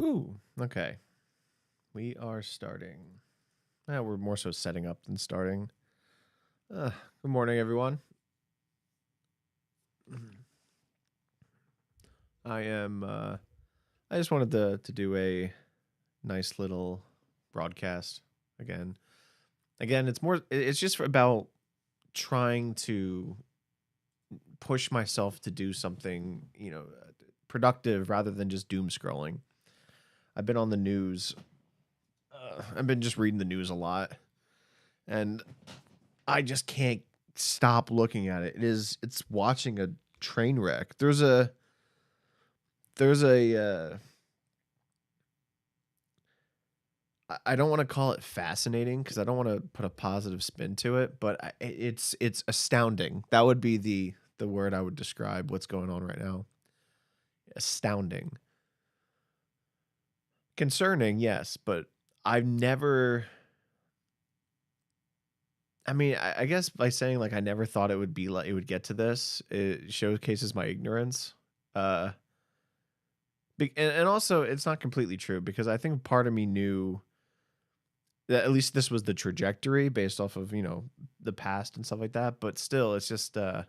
Whew. Okay. We are starting. We're more so setting up than starting. Good morning, everyone. I am. I just wanted to do a nice little broadcast again. Again, it's more. It's just about trying to push myself to do something, productive rather than just doom scrolling. I've been on the news. I've been just reading the news a lot, and I just can't stop looking at it. It's watching a train wreck. There's a I don't want to call it fascinating because I don't want to put a positive spin to it, but it's astounding. That would be the word I would describe what's going on right now. Astounding. Concerning, yes, but I've never I mean, I guess by saying like I never thought it would be like it would get to this, it showcases my ignorance. Uh and also it's not completely true because I think part of me knew that at least this was the trajectory based off of, the past and stuff like that, but still it's just I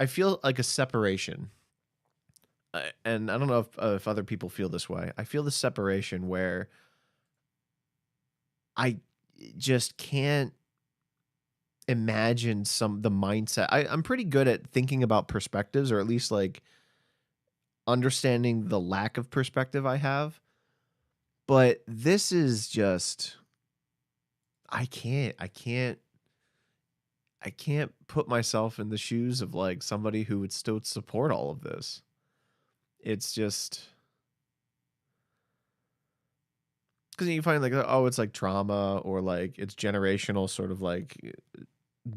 feel like a separation. And I don't know if other people feel this way. I feel the separation where I just can't imagine the mindset. I'm pretty good at thinking about perspectives, or at least like understanding the lack of perspective I have. But this is just I can't put myself in the shoes of like somebody who would still support all of this. It's just because you find like, oh, it's like trauma or like it's generational sort of like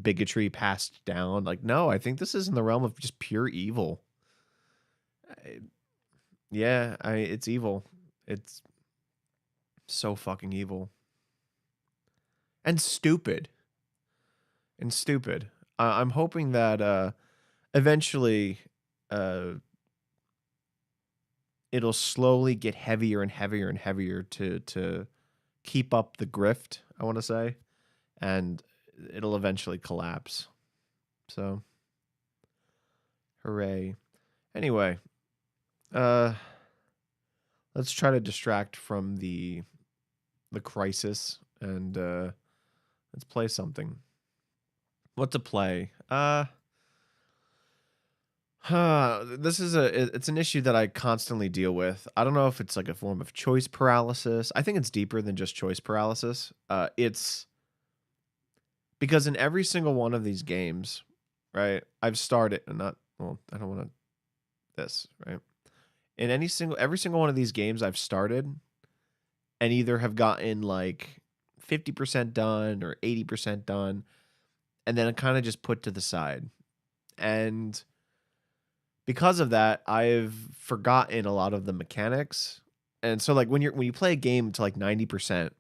bigotry passed down. Like, no, I think this is in the realm of just pure evil. I, yeah, it's evil. It's so fucking evil and stupid and stupid. I'm hoping that eventually uh, it'll slowly get heavier and heavier and heavier to keep up the grift, I want to say, and it'll eventually collapse. So, hooray. Anyway, uh let's try to distract from the crisis and let's play something. What to play? This is it's an issue that I constantly deal with. I don't know if it's like a form of choice paralysis. I think it's deeper than just choice paralysis. It's because in every single one of these games, right? I've started and not well, I don't want to this, right? In every single one of these games I've started and either have gotten like 50% done or 80% done and then kind of just put to the side. And because of that, I've forgotten a lot of the mechanics. And so like when you play a game to like 90%,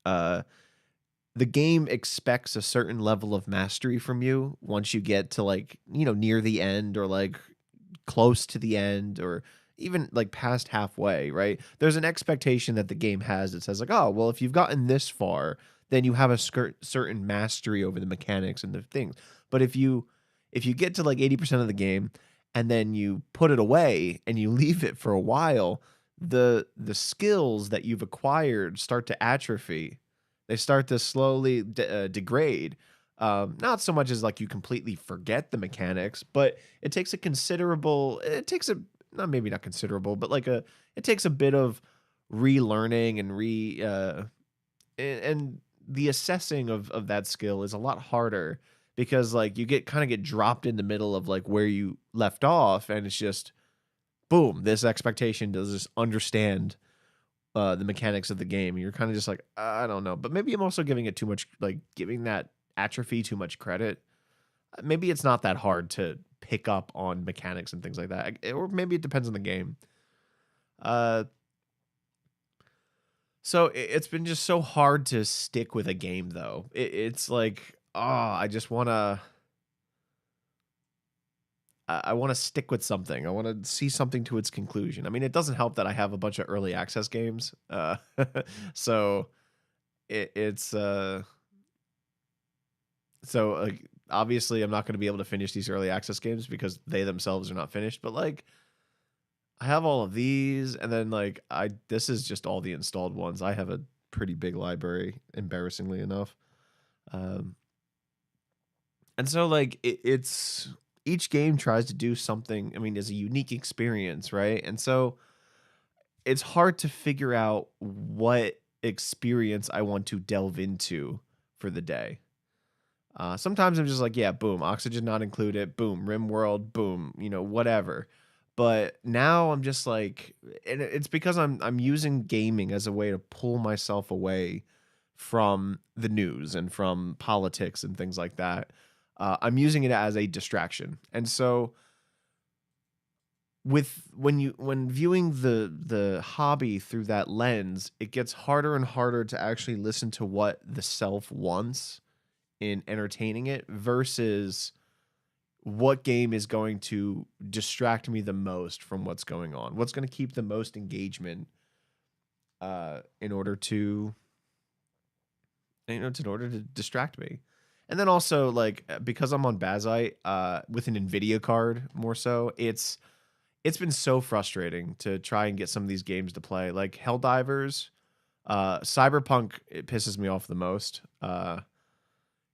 uh the game expects a certain level of mastery from you once you get to like, near the end or like close to the end or even like past halfway, right? There's an expectation that the game has that says like, oh, well, if you've gotten this far, then you have a certain mastery over the mechanics and the things. But if you get to like 80% of the game and then you put it away and you leave it for a while, the skills that you've acquired start to atrophy. They start to slowly degrade. Not so much as like you completely forget the mechanics, but it takes a considerable. It takes a not maybe not considerable, but like it takes a bit of relearning and and the assessing of that skill is a lot harder because like you get dropped in the middle of like where you left off, and it's just boom, this expectation does just understand the mechanics of the game. And you're kind of just like, I don't know. But maybe I'm also giving it too much, like giving that atrophy too much credit. Maybe it's not that hard to pick up on mechanics and things like that. Or maybe it depends on the game. Uh, so it's been just so hard to stick with a game, though. It's like, I just want to. I want to stick with something. I want to see something to its conclusion. I mean, it doesn't help that I have a bunch of early access games. So it's so like obviously I'm not going to be able to finish these early access games because they themselves are not finished, but like I have all of these and then like I this is just all the installed ones. I have a pretty big library, embarrassingly enough. Um and so like it's each game tries to do something, I mean, is a unique experience, right? And so it's hard to figure out what experience I want to delve into for the day. Sometimes I'm just like, yeah, boom, oxygen not included, boom, rim world, boom, whatever. But now I'm just like, and it's because I'm using gaming as a way to pull myself away from the news and from politics and things like that. I'm using it as a distraction, and so when viewing the hobby through that lens, it gets harder and harder to actually listen to what the self wants in entertaining it versus what game is going to distract me the most from what's going on. What's going to keep the most engagement in order to in order to distract me. And then also like because I'm on Bazite with an Nvidia card more so, it's been so frustrating to try and get some of these games to play. Like Helldivers, Cyberpunk, it pisses me off the most.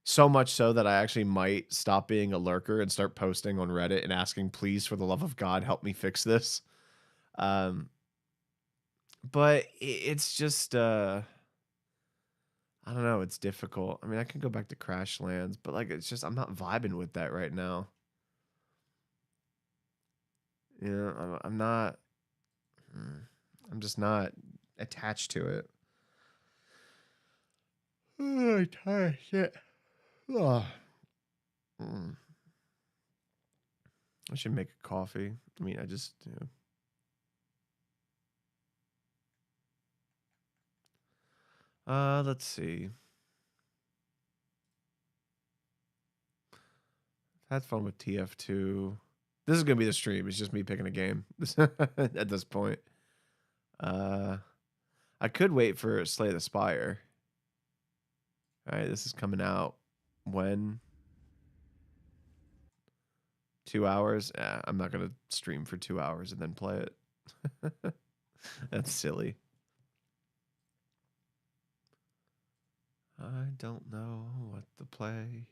So much so that I actually might stop being a lurker and start posting on Reddit and asking, please, for the love of God, help me fix this. Um, but it's just, I don't know, it's difficult. I mean, I can go back to Crashlands, but like, it's just, I'm not vibing with that right now. I'm not, I'm just not attached to it. Oh, I'm tired. Shit. Oh. I should make a coffee. I mean, I just, let's see. Had fun with TF2. This is gonna be the stream. It's just me picking a game at this point. Uh, I could wait for Slay the Spire. All right, this is coming out when 2 hours. I'm not gonna stream for 2 hours and then play it. That's silly. I don't know what to play.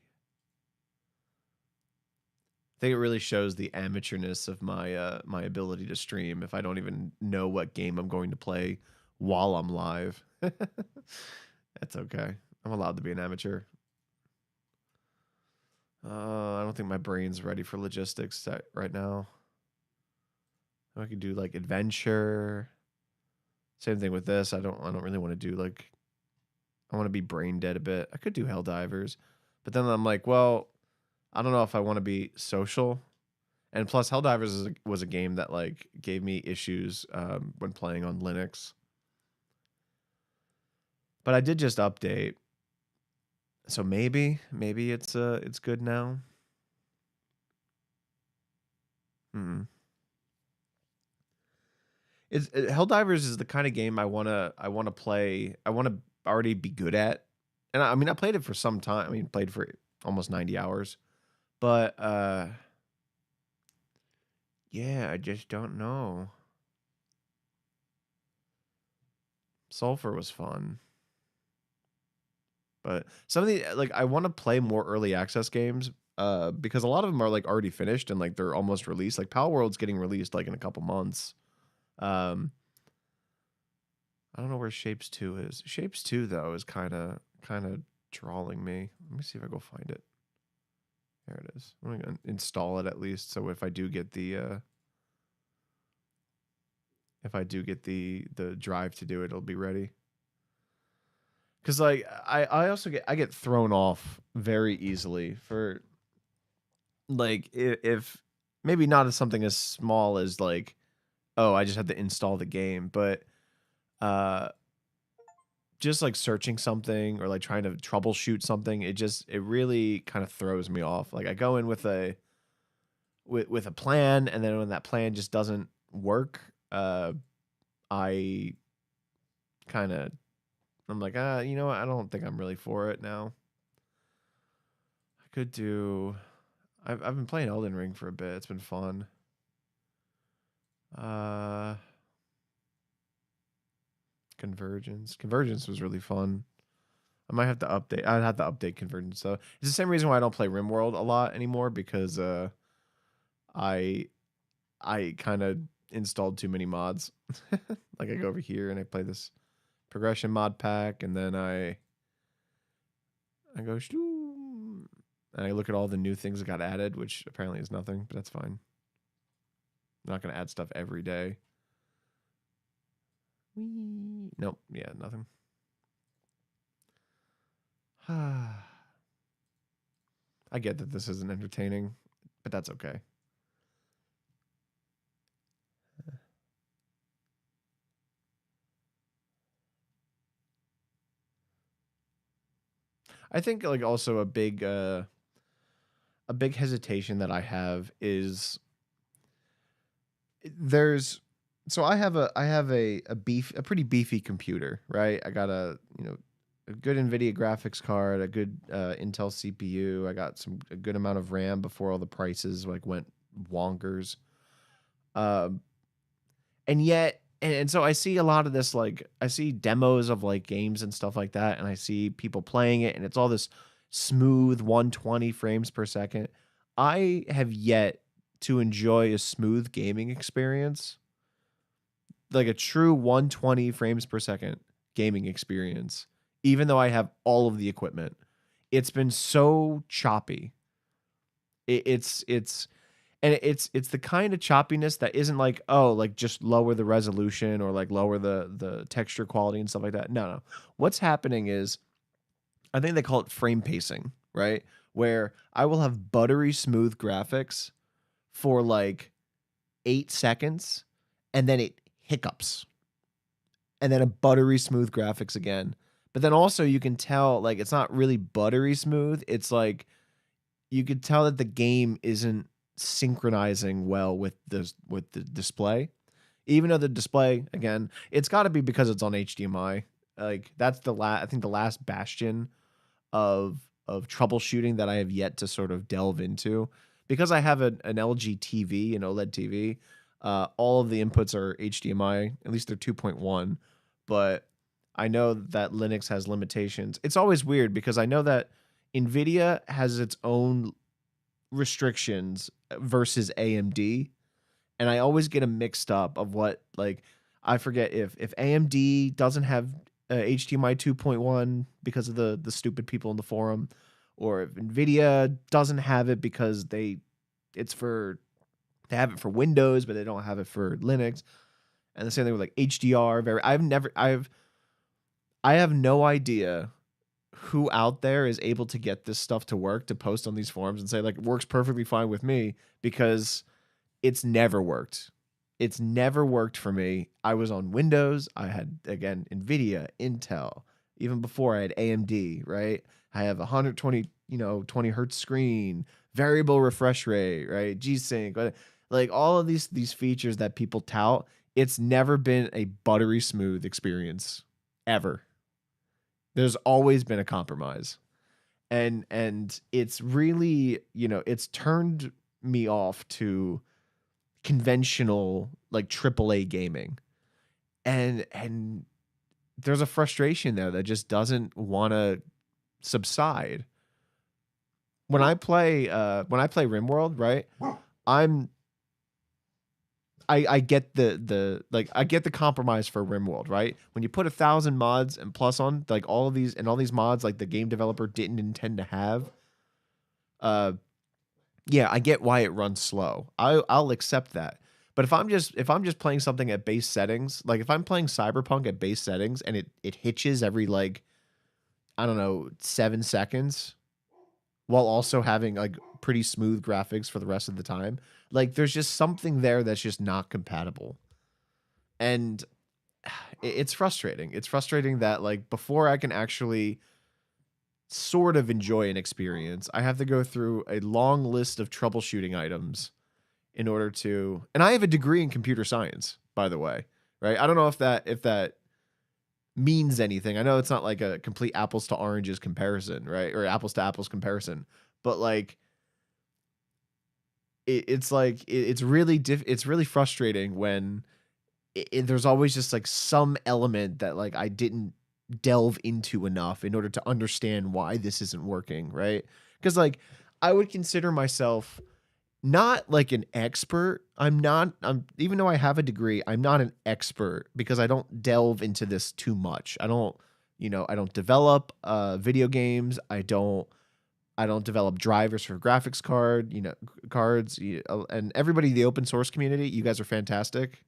I think it really shows the amateurness of my ability to stream if I don't even know what game I'm going to play while I'm live. That's okay. I'm allowed to be an amateur. I don't think my brain's ready for logistics right now. I could do like adventure. Same thing with this. I don't really want to do like I want to be brain dead a bit. I could do Helldivers, but then I'm like, well, I don't know if I want to be social. And plus, Helldivers was a game that like gave me issues when playing on Linux. But I did just update, so maybe it's good now. Hmm. Helldivers is the kind of game I wanna play. I wanna already be good at, and I mean I played it for some time. I mean played for almost 90 hours, but yeah, I just don't know. Sulfur was fun. But some of the like I want to play more early access games because a lot of them are like already finished and like they're almost released. Like Pal World's getting released like in a couple months. Um I don't know where Shapes 2 is. Shapes 2 though is kind of drawing me. Let me see if I go find it. There it is. I'm going to install it at least so if I do get the the drive to do it, it'll be ready. Cuz like I also get thrown off very easily for like if maybe not as something as small as like oh I just had to install the game, but uh just like searching something or like trying to troubleshoot something, it really kind of throws me off. Like I go in with with a plan, and then when that plan just doesn't work, I kind of I'm like, you know what? I don't think I'm really for it now. I could do. I've been playing Elden Ring for a bit. It's been fun. Uh, Convergence was really fun. I might have to update. I'd have to update Convergence. So it's the same reason why I don't play RimWorld a lot anymore, because I I kind of installed too many mods. Like I go over here and I play this progression mod pack, and then I go shoo, and I look at all the new things that got added, which apparently is nothing, but that's fine. I'm not gonna add stuff every day. Nope. Yeah, nothing. I get that this isn't entertaining, but that's okay. I think like also a big hesitation that I have is there's so I have a pretty beefy computer, right? I got a good Nvidia graphics card, a good Intel CPU. I got a good amount of RAM before all the prices like went wonkers. Um, and yet, and so I see a lot of this, like I see demos of like games and stuff like that, and I see people playing it, and it's all this smooth 120 frames per second. I have yet to enjoy a smooth gaming experience, like a true 120 frames per second gaming experience, even though I have all of the equipment. It's been so choppy. It's and it's the kind of choppiness that isn't like, oh, like just lower the resolution or like lower the texture quality and stuff like that. No, no. What's happening is, I think they call it frame pacing, right? Where I will have buttery smooth graphics for like 8 seconds, and then it hiccups, and then a buttery smooth graphics again. But then also you can tell like it's not really buttery smooth. It's like you could tell that the game isn't synchronizing well with the display. Even though the display, again, it's got to be because it's on HDMI. Like that's I think the last bastion of troubleshooting that I have yet to sort of delve into, because I have an LG TV, an OLED TV. All of the inputs are HDMI, at least they're 2.1, but I know that Linux has limitations. It's always weird because I know that Nvidia has its own restrictions versus AMD, and I always get them mixed up of what, like, I forget if AMD doesn't have HDMI 2.1 because of the stupid people in the forum, or if Nvidia doesn't have it because it's for they have it for Windows but they don't have it for Linux. And the same thing with like HDR. I have no idea who out there is able to get this stuff to work, to post on these forums and say like it works perfectly fine with me, because it's never worked. It's never worked for me. I was on Windows. I had, again, Nvidia, Intel. Even before, I had AMD, right? I have 120, 20 hertz screen, variable refresh rate, right? G-Sync, like all of these features that people tout. It's never been a buttery smooth experience ever. There's always been a compromise. And it's really, it's turned me off to conventional like AAA gaming. And there's a frustration there that just doesn't want to subside. When I play RimWorld, right? I'm I get the like I get the compromise for RimWorld, right? When you put 1,000 mods and plus on like all these mods like the game developer didn't intend to have, uh yeah, I get why it runs slow. I'll accept that. But if I'm just playing something at base settings, like if I'm playing Cyberpunk at base settings and it hitches every like, I don't know, 7 seconds, while also having like pretty smooth graphics for the rest of the time, like there's just something there that's just not compatible. And it's frustrating. It's frustrating that like before I can actually sort of enjoy an experience, I have to go through a long list of troubleshooting items in order to, and I have a degree in computer science, by the way, right? I don't know if that means anything. I know it's not like a complete apples to oranges comparison, right? Or apples to apples comparison, but like it's like it's really it's really frustrating when there's always just like some element that like I didn't delve into enough in order to understand why this isn't working, right? Because like I would consider myself not like an expert. I'm even though I have a degree, I'm not an expert because I don't delve into this too much. I don't, I don't develop video games. I don't develop drivers for graphics cards, and everybody in the open source community, you guys are fantastic,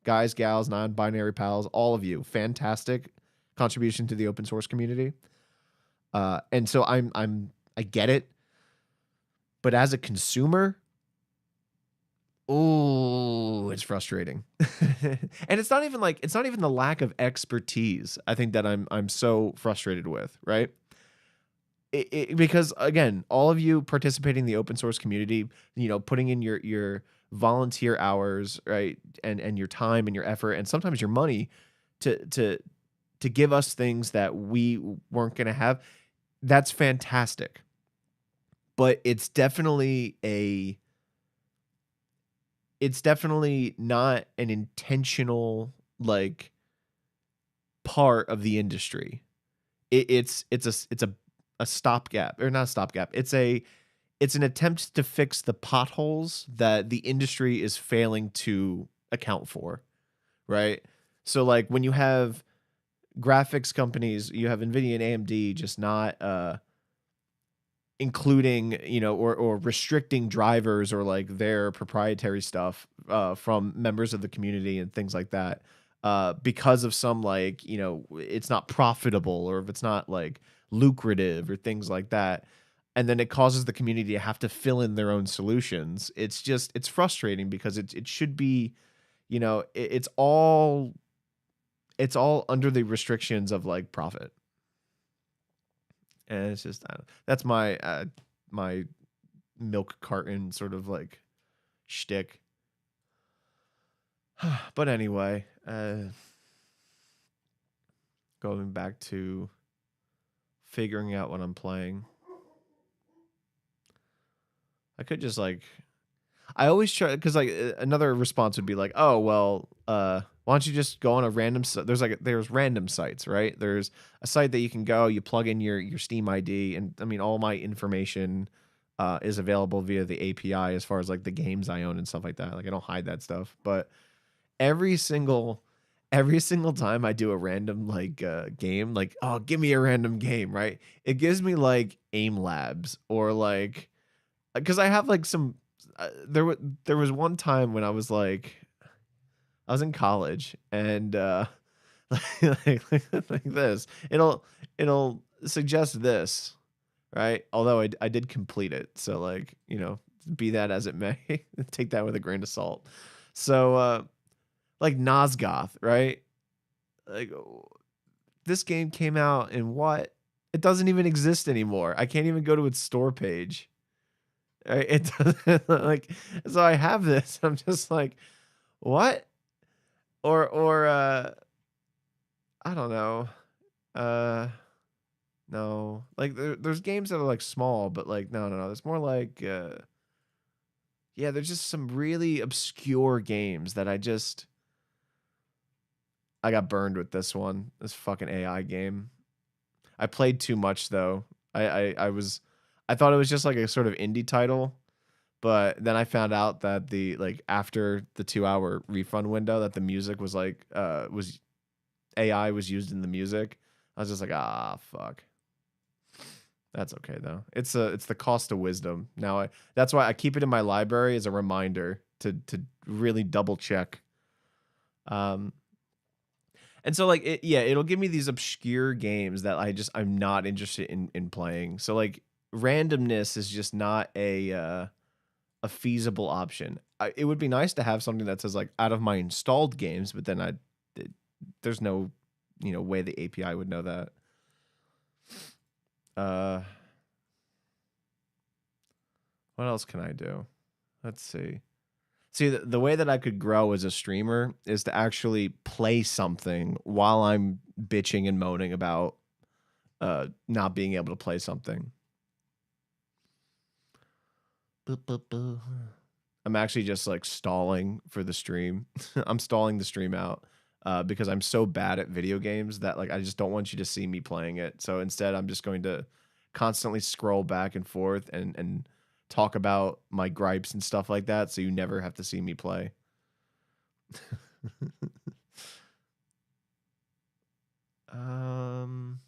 guys, gals, non-binary pals, all of you, fantastic contribution to the open source community. And so I get it, but as a consumer, oh, it's frustrating. And it's not even the lack of expertise, I think, that I'm so frustrated with, right? Because again, all of you participating in the open source community, putting in your volunteer hours, right, and your time and your effort and sometimes your money to give us things that we weren't going to have. That's fantastic. But it's definitely not an intentional like part of the industry. It's a stopgap, or not a stopgap. It's an attempt to fix the potholes that the industry is failing to account for, right? So like when you have graphics companies, you have Nvidia and AMD just not including, or restricting drivers or like their proprietary stuff from members of the community and things like that, because of some like, it's not profitable or if it's not like lucrative or things like that. And then it causes the community to have to fill in their own solutions. It's frustrating because it should be, it's all under the restrictions of like profit. And it's just, I don't, that's my milk carton sort of like shtick. But anyway, going back to figuring out what I'm playing, I could just like, I always try, because like another response would be like, oh well, why don't you just go on a random site? There's random sites, right? There's a site that you can go, you plug in your Steam ID, and I mean all my information is available via the API as far as like the games I own and stuff like that. Like I don't hide that stuff, but every single time I do a random like game, like, oh, give me a random game, right? It gives me like aim labs or like, because I have like some there was one time when I was like, I was in college and like this, it'll suggest this, right? Although I did complete it, so like, be that as it may, take that with a grain of salt. So like Nosgoth, right? Like, this game came out in what? It doesn't even exist anymore. I can't even go to its store page. Right? It doesn't like, so I have this. I'm just like, what? Or I don't know. Uh no. Like there's games that are like small, but like no. There's more like yeah, there's just some really obscure games that I got burned with this one. This fucking AI game. I played too much though. I thought it was just like a sort of indie title, but then I found out that the like after the 2 hour refund window that the music was like was AI was used in the music. I was just like, ah, fuck. That's okay though. It's the cost of wisdom. Now that's why I keep it in my library as a reminder to really double check. Um and so like it'll give me these obscure games that I'm not interested in playing. So like randomness is just not a feasible option. It would be nice to have something that says like out of my installed games, but then there's no way the API would know that. Uh, what else can I do? Let's see. See, the way that I could grow as a streamer is to actually play something while I'm bitching and moaning about not being able to play something. I'm actually just like stalling for the stream. I'm stalling the stream out because I'm so bad at video games that like I just don't want you to see me playing it. So instead, I'm just going to constantly scroll back and forth and talk about my gripes and stuff like that, so you never have to see me play. um.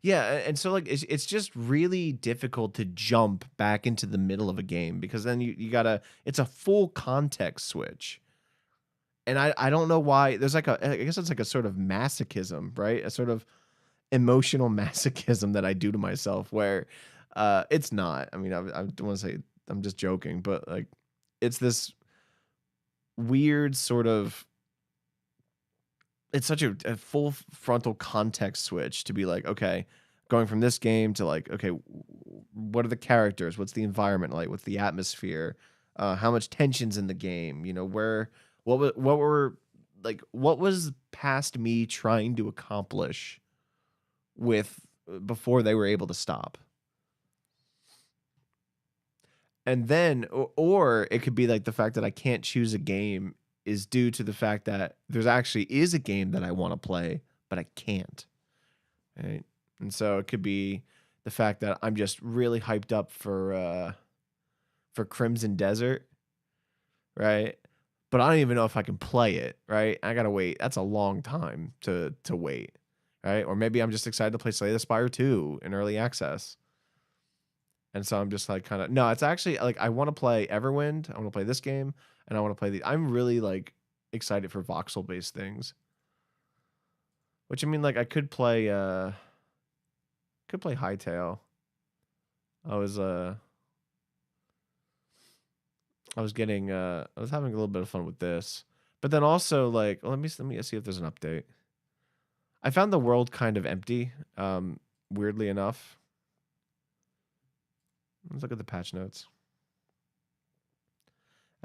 Yeah, and so like it's just really difficult to jump back into the middle of a game because then you gotta it's a full context switch. And I don't know why there's like a I guess it's like a sort of masochism, right? A sort of emotional masochism that I do to myself where it's not. I mean, I don't want to say I'm just joking, but like it's this weird sort of it's such a full frontal context switch to be like, okay, going from this game to like, okay, what are the characters? What's the environment like? What's the atmosphere? How much tension's in the game? You know, what were like, what was past me trying to accomplish with before they were able to stop? And then, or it could be like the fact that I can't choose a game is due to the fact that there's actually is a game that I want to play, but I can't. Right. And so it could be the fact that I'm just really hyped up for Crimson Desert, right? But I don't even know if I can play it, right? I gotta wait. That's a long time to wait, right? Or maybe I'm just excited to play Slay the Spire 2 in early access. And so I'm just like kind of no, it's actually like I want to play Everwind. I want to play this game, and I want to play the. I'm really like excited for voxel based things. Which I mean, like I could play Hightail. I was I was getting I was having a little bit of fun with this, but then also like let me see if there's an update. I found the world kind of empty. Weirdly enough. Let's look at the patch notes.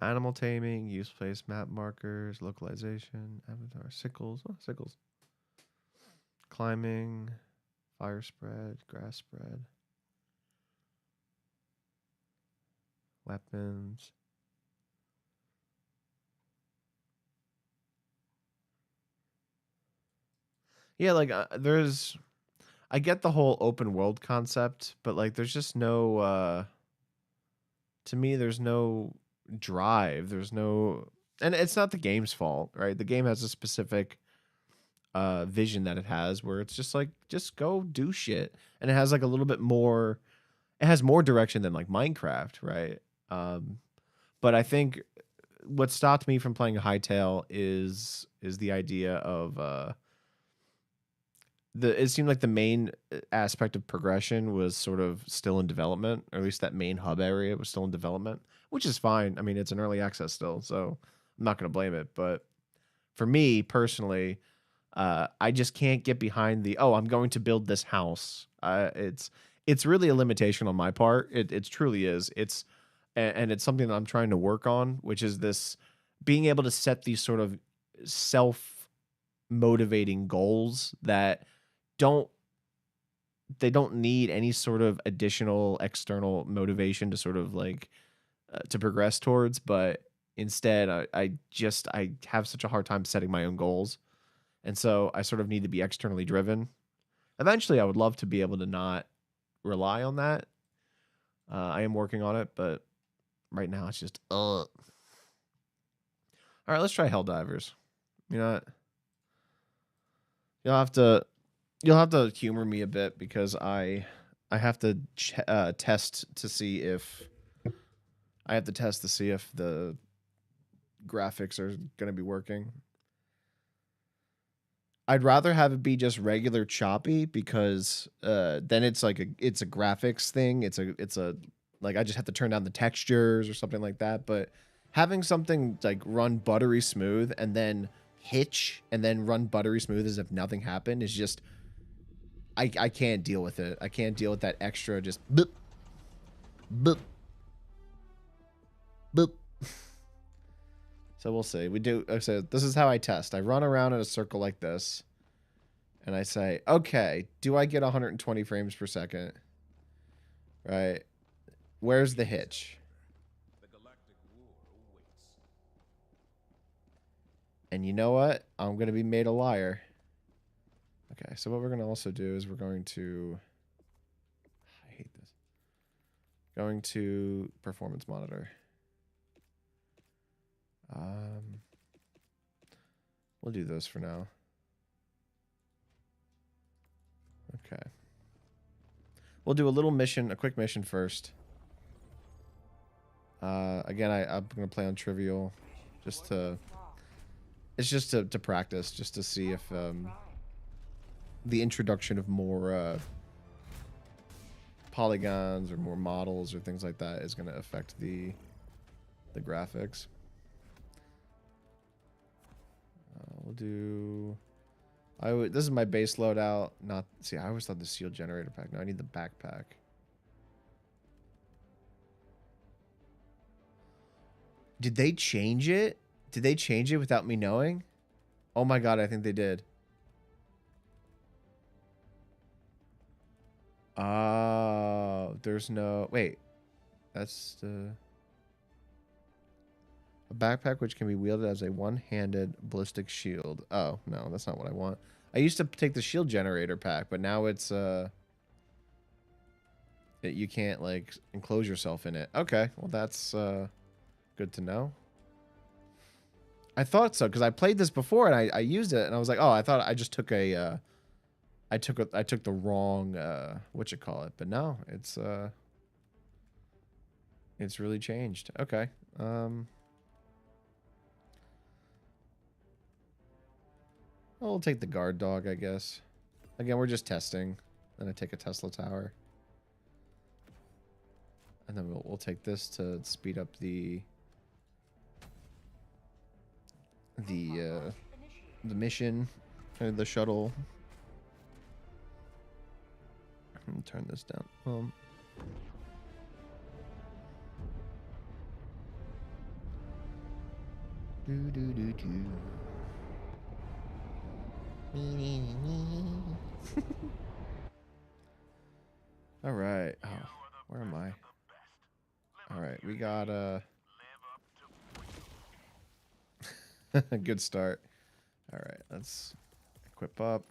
Animal taming, use place, map markers, localization, avatar, sickles, sickles. Climbing, fire spread, grass spread. Weapons. Yeah, like I get the whole open world concept, but like there's just no to me there's no drive. There's no and it's not the game's fault, right? The game has a specific vision that it has where it's just like just go do shit. And it has like a little bit more it has more direction than like Minecraft, right? But I think what stopped me from playing Hightail is the idea of it seemed like the main aspect of progression was sort of still in development, or at least that main hub area was still in development, which is fine. I mean, it's an early access still, so I'm not going to blame it. But for me personally, I just can't get behind the I'm going to build this house. It's really a limitation on my part. It truly is. And it's something that I'm trying to work on, which is this being able to set these sort of self motivating goals that don't they don't need any sort of additional external motivation to sort of like to progress towards, but instead I have such a hard time setting my own goals, and so I sort of need to be externally driven. Eventually I would love to be able to not rely on that. I am working on it, but right now it's just all right, let's try Helldivers. You know what? You'll have to humor me a bit because I have to test to see if the graphics are going to be working. I'd rather have it be just regular choppy because then it's like it's a graphics thing. It's a like I just have to turn down the textures or something like that. But having something like run buttery smooth and then hitch and then run buttery smooth as if nothing happened is just I can't deal with it. I can't deal with that extra just boop, boop. Boop. So we'll see. We do. So this is how I test. I run around in a circle like this, and I say, okay, do I get 120 frames per second? Right. Where's the hitch? And you know what? I'm going to be made a liar. Okay, so what we're going to also do is we're going to... I hate this. Going to performance monitor. We'll do this for now. Okay. We'll do a little mission, a quick mission first. Again, I'm going to play on trivial just to... It's just to practice, just to see if the introduction of more polygons or more models or things like that is going to affect the graphics. We'll do... this is my base loadout. Not... See, I always thought the shield generator pack. No, I need the backpack. Did they change it? Did they change it without me knowing? Oh my god, I think they did. Oh, there's no... Wait. That's the... A backpack which can be wielded as a one-handed ballistic shield. Oh, no, that's not what I want. I used to take the shield generator pack, but now it's... you can't, like, enclose yourself in it. Okay, well, that's good to know. I thought so, because I played this before and I used it and I was like, oh, I thought I just took a I took the wrong whatchamacallit, but no, it's really changed. Okay. We'll take the guard dog, I guess. Again, we're just testing. Then I take a Tesla tower. And then we'll take this to speed up the mission, the shuttle. Let me turn this down. All right. Oh, where am I? All right, we got a good start. All right, let's equip up.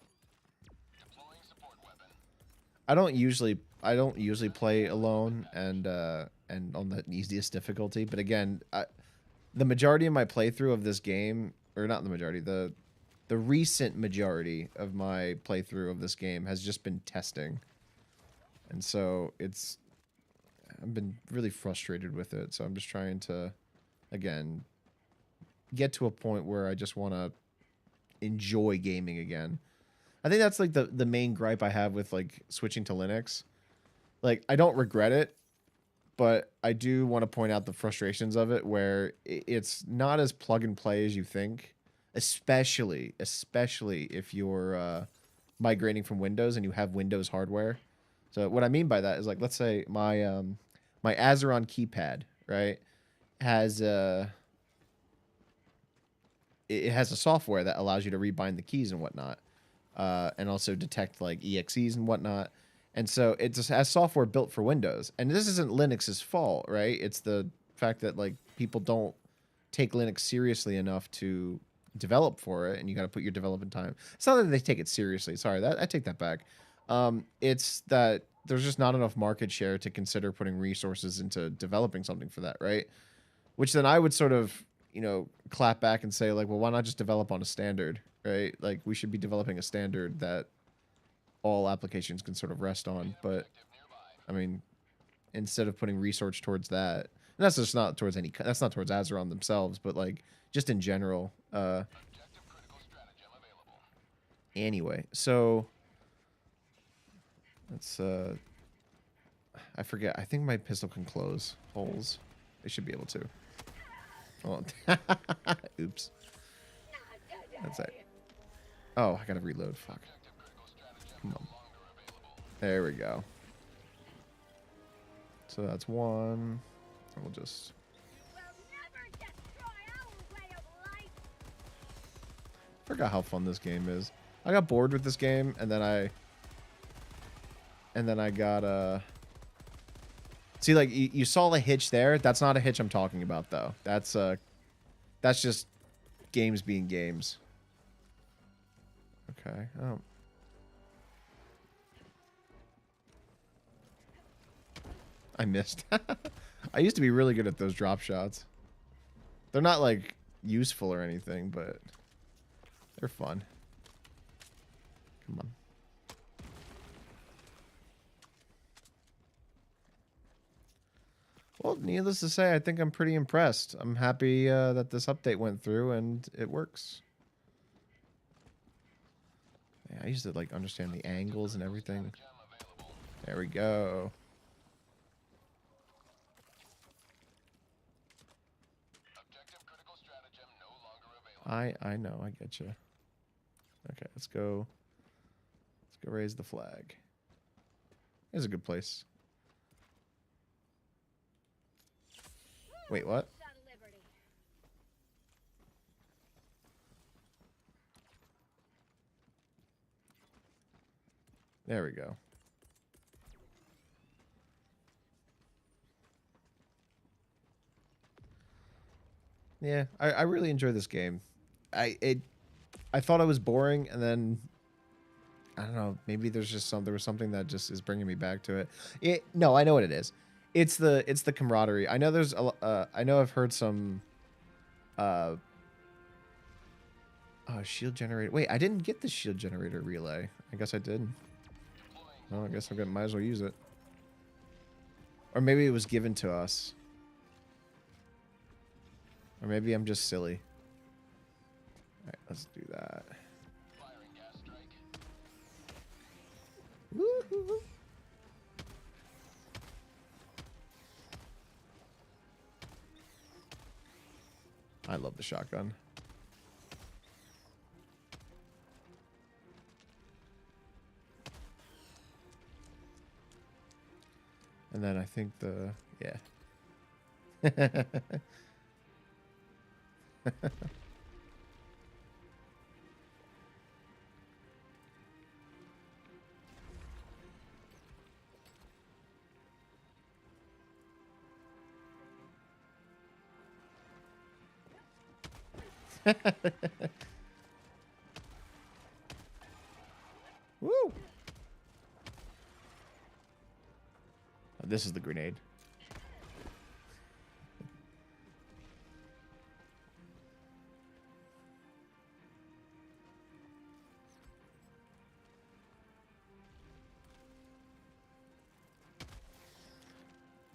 I don't usually play alone and on the easiest difficulty, but again, the majority of my playthrough of this game, or not the majority, the recent majority of my playthrough of this game has just been testing. And so I've been really frustrated with it, so I'm just trying to, again, get to a point where I just want to enjoy gaming again. I think that's like the main gripe I have with like switching to Linux. Like, I don't regret it, but I do want to point out the frustrations of it, where it's not as plug and play as you think, especially if you're migrating from Windows and you have Windows hardware. So what I mean by that is, like, let's say my my Azeron keypad, right, has it has a software that allows you to rebind the keys and whatnot, and also detect like EXEs and whatnot. And so it just has software built for Windows. And this isn't Linux's fault, right? It's the fact that like people don't take Linux seriously enough to develop for it, and you got to put your development time. It's not that they take it seriously. Sorry, I take that back. It's that there's just not enough market share to consider putting resources into developing something for that, right? Which then I would sort of, you know, clap back and say, like, well, why not just develop on a standard, right? Like, we should be developing a standard that all applications can sort of rest on. But, I mean, instead of putting research towards that, and that's just not towards that's not towards Azeron themselves, but, like, just in general. Anyway, so let's, I forget. I think my pistol can close holes. They should be able to. Oh, oops. That's it. Oh, I gotta reload. Fuck. Come on. There we go. So that's one. We'll just forgot how fun this game is. I got bored with this game, and then I got see, like, you saw the hitch there. That's not a hitch I'm talking about, though. That's just games being games. Okay. Oh. I missed. I used to be really good at those drop shots. They're not, like, useful or anything, but they're fun. Come on. Well, needless to say, I think I'm pretty impressed. I'm happy that this update went through and it works. Yeah, I used to, like, understand the angles and everything. There we go. I know, I get you. Okay, let's go. Let's go raise the flag. It's a good place. Wait, what? There we go. Yeah, I really enjoy this game. I thought I was boring, and then I don't know. Maybe there was something that just is bringing me back to it. No, I know what it is. It's the camaraderie. I know there's I know I've heard some shield generator. Wait, I didn't get the shield generator relay. I guess I did. Well, I guess might as well use it. Or maybe it was given to us. Or maybe I'm just silly. Alright, let's do that. Woo-hoo-hoo. I love the shotgun. And then I think yeah. Woo! Oh, this is the grenade.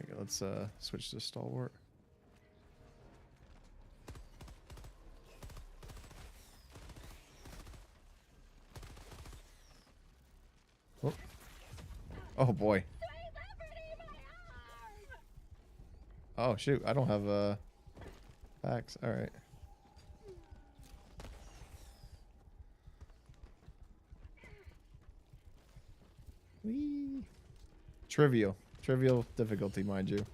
Okay, let's switch to stalwart. Oh, oh boy. Oh shoot, I don't have packs. All right. Whee. Trivial difficulty, mind you.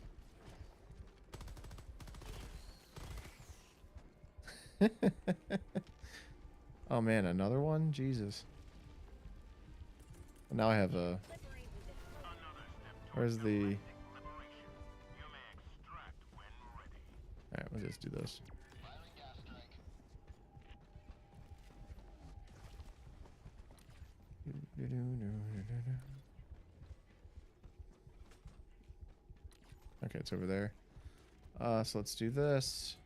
Oh man, another one? Jesus. Now I have a... Where's the... Alright, let's just do this. Okay, it's over there. So let's do this.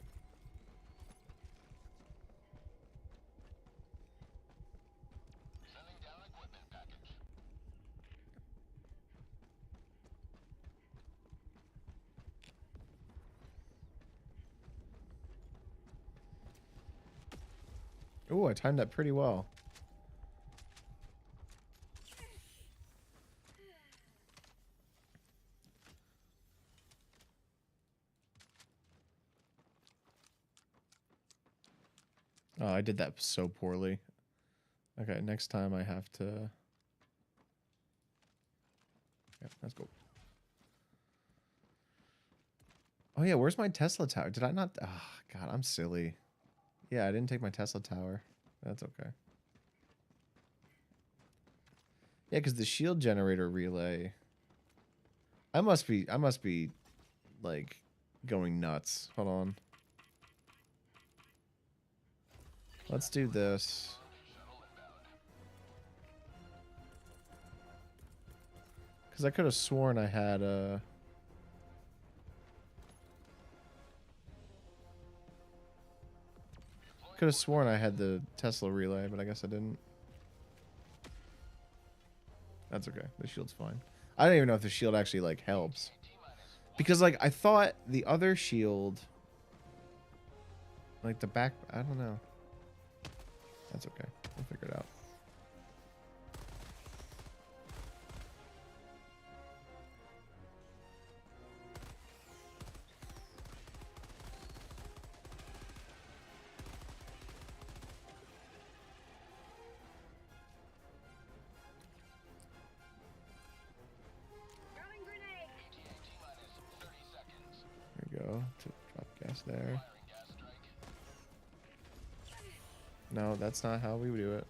Ooh, I timed that pretty well. Oh, I did that so poorly. Okay, next time I have to... Yeah, let's go. Oh yeah, where's my Tesla tower? Did I not... Oh, God, I'm silly. Yeah, I didn't take my Tesla tower. That's okay. Yeah, because the shield generator relay. I must be like going nuts. Hold on. Let's do this. Because I could have sworn I had a... Could have sworn I had the Tesla relay, but I guess I didn't. That's okay. The shield's fine. I don't even know if the shield actually, like, helps. Because, like, I thought the other shield... Like, the back... I don't know. That's okay. We'll figure it out. There we go. Drop gas there. No, that's not how we do it.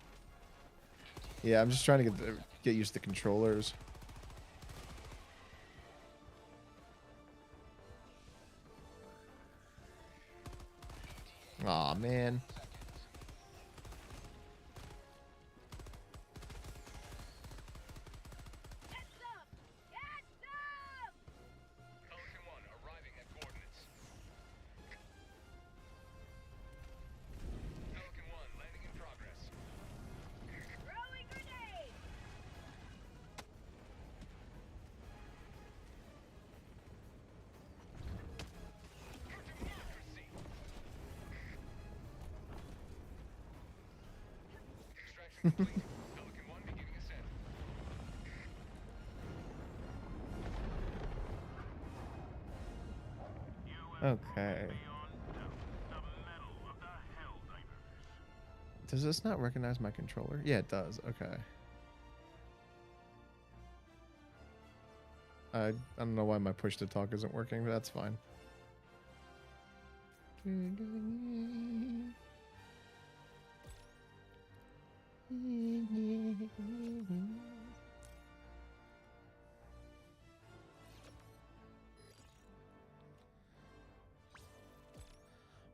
Yeah, I'm just trying to get used to the controllers. Aw, man. Okay. Does this not recognize my controller? Yeah, it does. Okay. I don't know why my push to talk isn't working, but that's fine.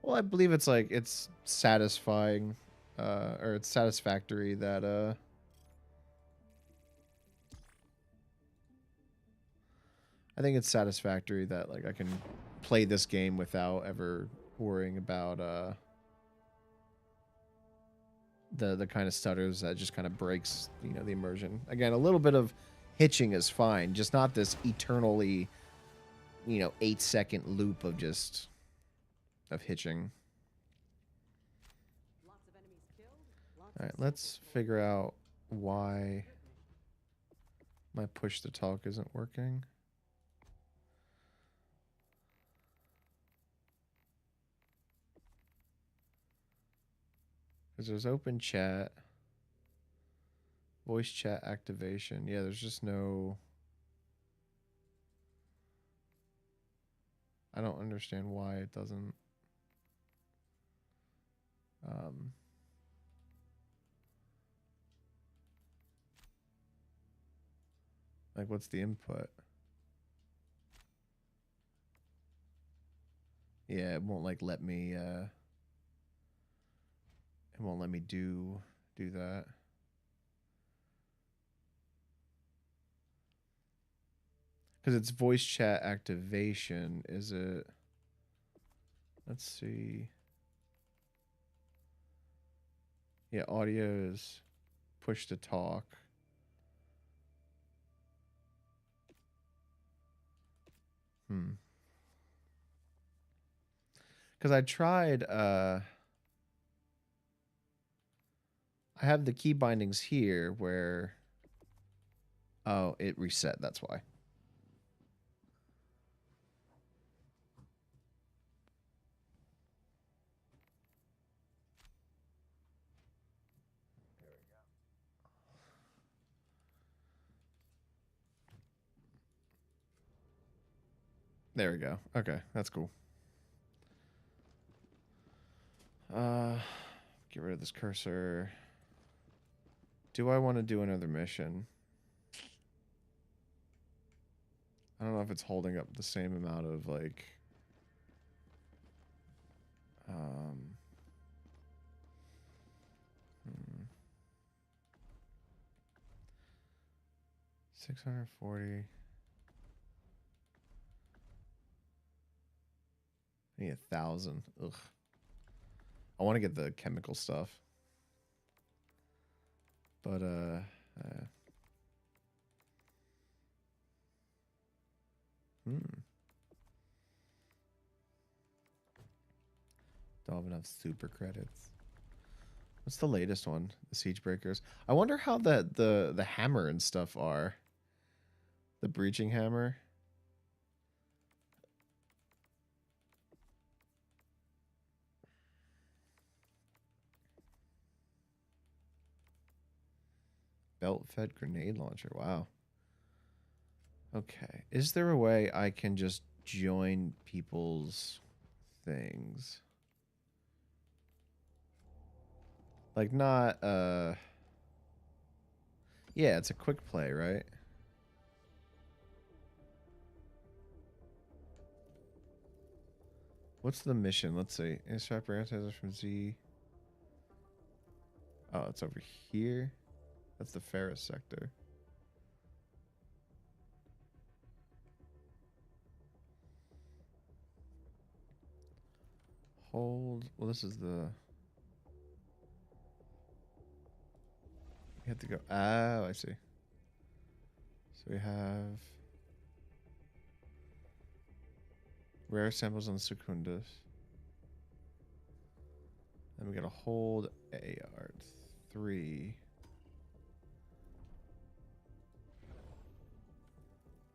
Well, I believe it's like it's satisfying, or it's satisfactory that I think it's satisfactory that like I can play this game without ever worrying about the kind of stutters that just kind of breaks, you know, the immersion. Again, a little bit of hitching is fine, just not this eternally, you know, 8-second loop of just of hitching. All right, let's figure out why my push to talk isn't working. Because there's open chat, voice chat activation. Yeah, there's just no... I don't understand why it doesn't... like, what's the input? Yeah, it won't, like, let me, it won't let me do that. Because it's voice chat activation, is it? Let's see. Yeah, audio is push to talk. Because I tried, I have the key bindings here where... Oh, it reset, that's why. There we go. Okay, that's cool. Get rid of this cursor. Do I want to do another mission? I don't know if it's holding up the same amount of, like... 640. I need 1,000. Ugh. I want to get the chemical stuff. But, Don't have enough super credits. What's the latest one? The Siege Breakers. I wonder how the hammer and stuff are. The breaching hammer. Belt-fed grenade launcher. Wow. Okay. Is there a way I can just join people's things? Like not yeah, it's a quick play, right? What's the mission? Let's see. Intercept randomizers from Z. Oh, it's over here. That's the Ferris sector. Hold. Well, this is the... You have to go... Oh, I see. So we have... Rare samples on Secundus. Then we gotta hold AR3.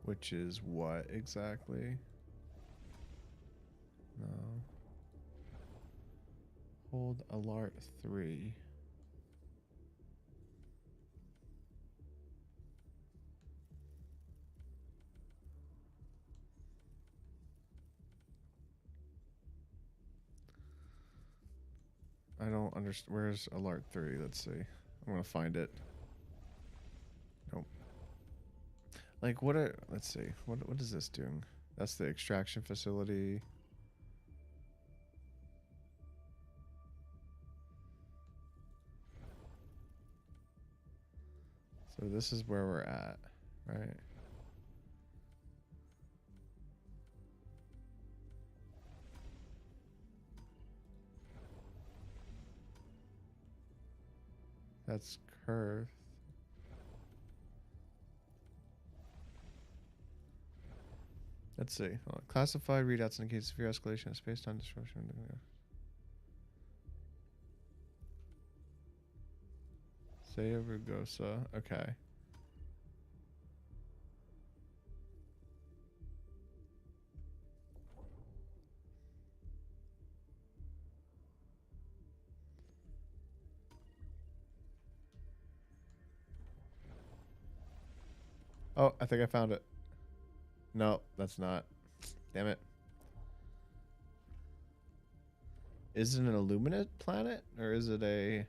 Which is what exactly? No. Hold alert 3. I don't understand. Where's alert 3? Let's see. I'm gonna find it. Nope. Like what are, let's see. What is this doing? That's the extraction facility. So this is where we're at, right? That's Kurth. Let's see. Classified readouts indicate severe escalation of space-time disruption. Saya Rugosa. Okay. Oh, I think I found it. No, that's not. Damn it. Is it an Illuminate planet? Or is it a...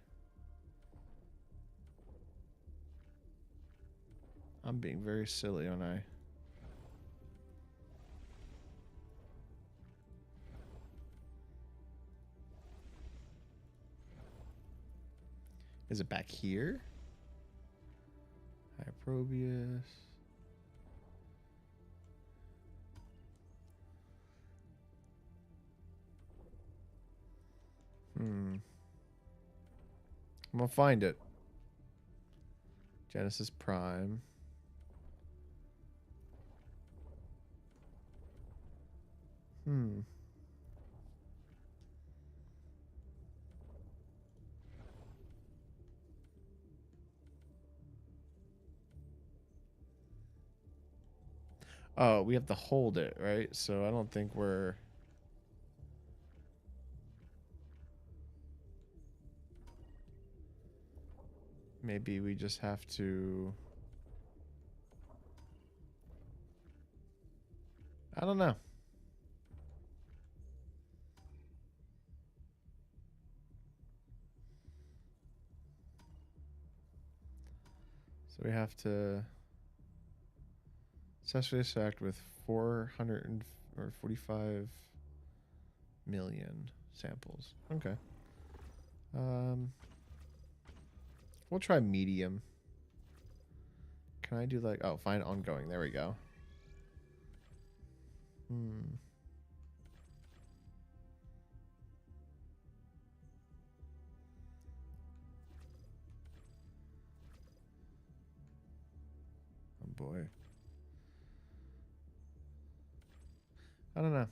I'm being very silly, aren't I? Is it back here? Hyprobius. I'm gonna find it. Genesis Prime. Oh, we have to hold it, right? So I don't think we're... Maybe we just have to... I don't know. So we have to successfully extract with 445 million samples. Okay. We'll try medium. Can I do like, oh, find ongoing. There we go. Oh boy. I don't know.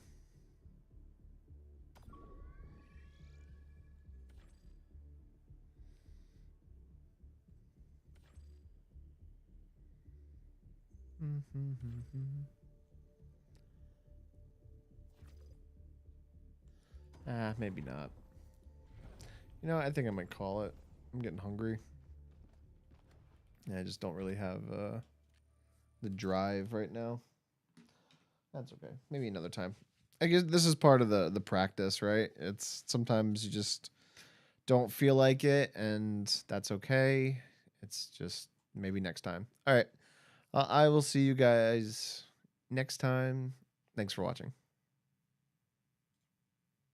Maybe not. You know, I think I might call it. I'm getting hungry. I just don't really have the drive right now. That's okay. Maybe another time. I guess this is part of the practice, right? It's sometimes you just don't feel like it, and that's okay. It's just maybe next time. All right. I will see you guys next time. Thanks for watching.